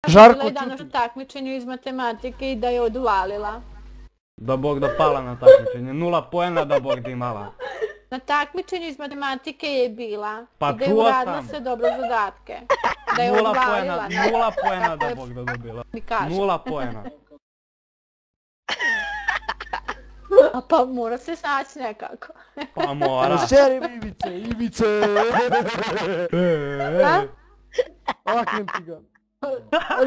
Žarko, bila je danas na takmičenju iz matematike i da je odvalila. Da Bog da pala na takmičenje, 0 poena da Bog da imala. Na takmičenju iz matematike je bila Pa i da je čuo uradila sam. sve dobro zadatke. Da je 0 odvalila. poena, 0 poena da Bog da dobila. Mi kaže. 0 poena. A pa mora se snaći nekako. Pa mora. šerim Ivice! A? Ovaknem ti ga.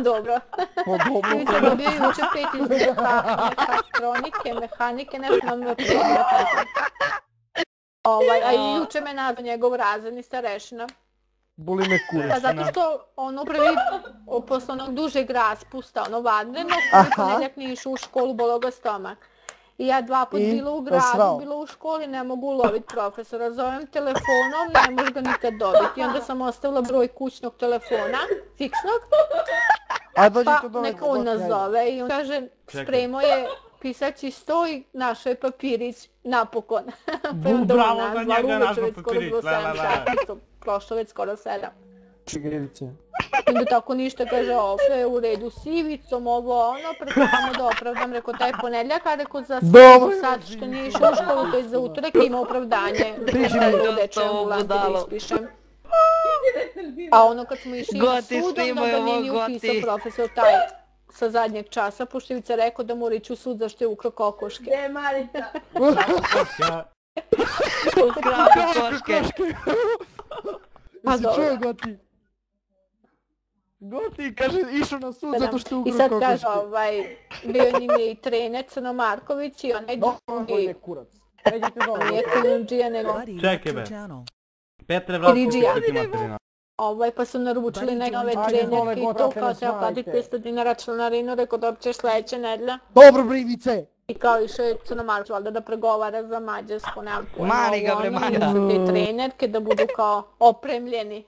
Dobro. Pa dobro. Ivica dobio juče 5 iz mekatronike, mehanike, nešto nam je primjer. A i juče me nazva njegov razredni starešina. Boli me Pa kurac. zato što ono prvi, posle onog dužeg raspusta, ono vanrednog, prvi ponedjeljak nije išao u školu, bolao ga stomak. I ja 2 put bila u gradu, bila u školi, ne mogu uloviti profesora. Zovem telefonom, ne možeš ga nikad dobiti. I onda sam ostavila broj kućnog telefona, fiksnog, pa neka on nas zove. I on kaže, spremao je pisaći sto i našao je papirić napokon. Bravo za njega našao papirić, Prošlo već skoro 7. Ivice. Onda tako ništa, kaže, sve je u redu s Ivicom, ovo ono, preko samo da opravdam, rekao, taj ponedljak, a rekao, za sad što nije išao u školu, to je za utorak, ima opravdanje, u dečjem ambulanti da ispišem. A ono kad smo išli na sud, onda ga nije ni upisao profesor taj sa zadnjeg časa, pošto Ivica rekao da mora ići u sud zašto je ukrao kokoške. Gde Marica? Ukrao kokoške. Pa dobro. Čuo Goti? Goti, kaže, išao na sud zato što je ukrao kokoške. I sad kaže, bio njim je i trener Crno Marković i onaj drugi... On je kurac. Pređite dole. Nije Kolundžija, nego... Čekaj be. Petre Vratko, ti materina. Pa su naručili neke nove trenerke i to kao treba platiti 500 dinara članarinu, rekao da ćeš sledeće nedelja. Dobro bre Ivice! I kao išao je Crno Marković valjda da pregovara za Mađarsku, nemam pojma. Mani ga bre, mani ga. Su te trenerke da budu kao opremljeni.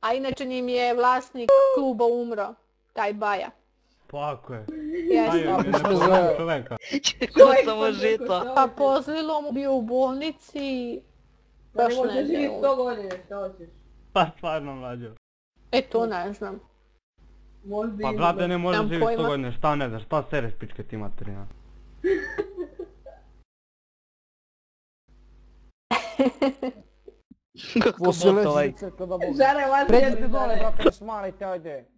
A inače njim je vlasnik kluba umro, taj Baja. Pa ako je. Jeste. Čoveka. Ko samo žito. Pa pozlilo mu bio u bolnici i... Baš ne znam. Živi 100 godine, što hoćeš? Pa stvarno mlađo. To ne znam. Pa brate ne može živi 100 godine, šta ne znaš, šta sereš pičke ti materina. Kako bot ovaj. Žare, vas pređite dole, brate, ne smarajte, ajde.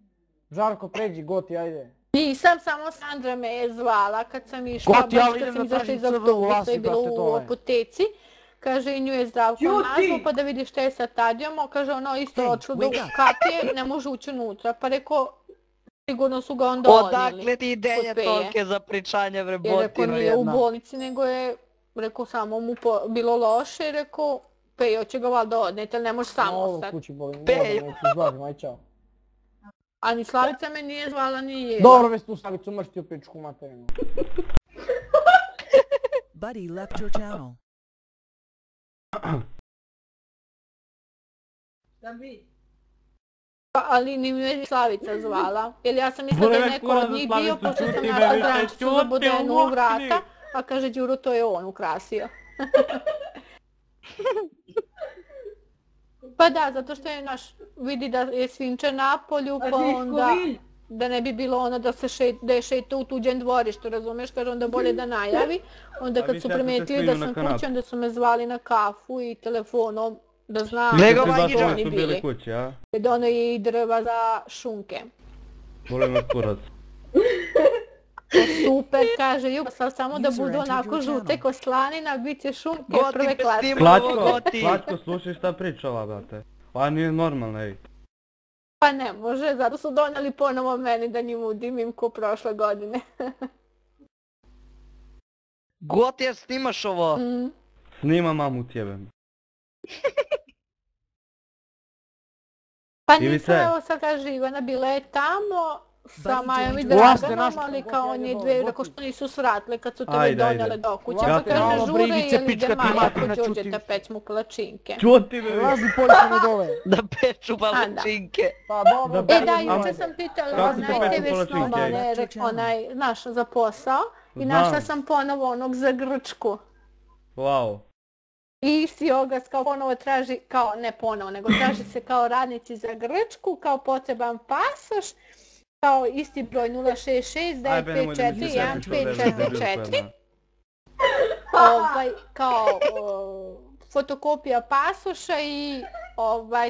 Žarko, pređi, Goti, ajde. Nisam, samo Sandra me je zvala kad sam išla, Goti, ali baš kad idem sam da izašla iz tražim crve autobusa ulasi, i bila brate, u dole. apoteci. Kaže, i nju je Zdravko nazvao pa da vidi šta je sa Tadijom, kaže ono isto odšlo do kapije, ne može ući unutra, pa rekao, sigurno su ga onda odnijeli. Odakle ti ideje tolke za pričanje bre Jer rekao botino nije u jedna. bolnici, nego je, rekao samo mu bilo loše i rekao, Pejo će ga valjda odnijeti, ali ne može samo ostati. Kući bolim, Pejo. neću izlazim, aj čao. A ni Slavica me nije zvala, ni jela. Dobro, već tu Slavicu, mršti u pičku materinu. Buddy left your channel. Šta bi? Ali ni me Slavica zvala, jer ja sam mislila da je neko od njih bio, pošto sam našla grančicu za bodenu u vrata, a kaže Đuro to je on ukrasio. Pa da, zato što je naš, vidi da je svinče na polju, pa onda da ne bi bilo ono da je šeta u tuđem dvorištu, razumeš, kaže onda bolje da najavi. Onda kad su primetili da sam kući, onda su me zvali na kafu i telefonom da znam da su oni bili. Jer ono je i drva za šunke. Boli me kurac. Super, kaže, sad samo da budu onako žute ko slanina, bit će šunke prve klase. Slatko, slušaj šta priča ova, brate. Ova nije normalna, ej. Pa ne može, zato su donijeli ponovo meni da njim udimim ko prošle godine. Goti, snimaš ovo? Snima mamu tjebe. Pa nisam, evo sad kaže Ivana, bila je tamo sa Majom i Draganom, ali kao on je dve, rekao što nisu svratile kad su tebe donijele do kuće. Pa kaže žure jer ide Maja kod Đurđeta peć mu palačinke. Čuti me! Razni poljstvene dole. Da peču palačinke. Pa dobro. Da, juče sam pitala onaj TV snimane, onaj, znaš, za posao i našla sam ponovo onog za Grčku. Wow. I isti ogas kao ponovo traži, kao ne ponovo, nego traži se kao radnici za Grčku, kao potreban pasoš kao isti broj 066 954 1544. Kao fotokopija pasoša i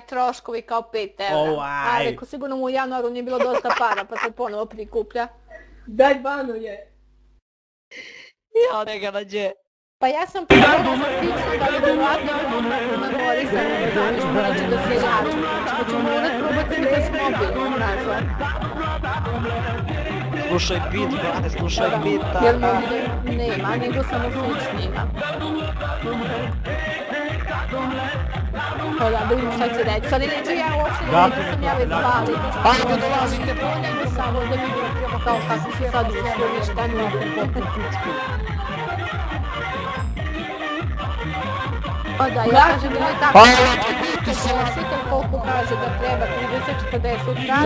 troškovi kao 5 €. A reko, sigurno mu u januaru nije bilo dosta para pa sad ponovo prikuplja. Daj banu je. Ja neka nađe. Pa ja sam pogledala za fiksno da li vjerovatno memorisano da zamiš morat će da se jače. Znači da ću morat probati slika s mobilom nazvat. Slušaj bit, brate, slušaj bit. Jer mobil nema, nego samo fiks nima. Da vidimo šta će reći. Sad neću ja uopšte da vidim da sam ja već zvali. Ajde dolazite po nego samo da vidimo kao kako se sad uslovi šta nudim. Pa da, ja kažem da je tako. Koliko kaže da treba 30-40 traži.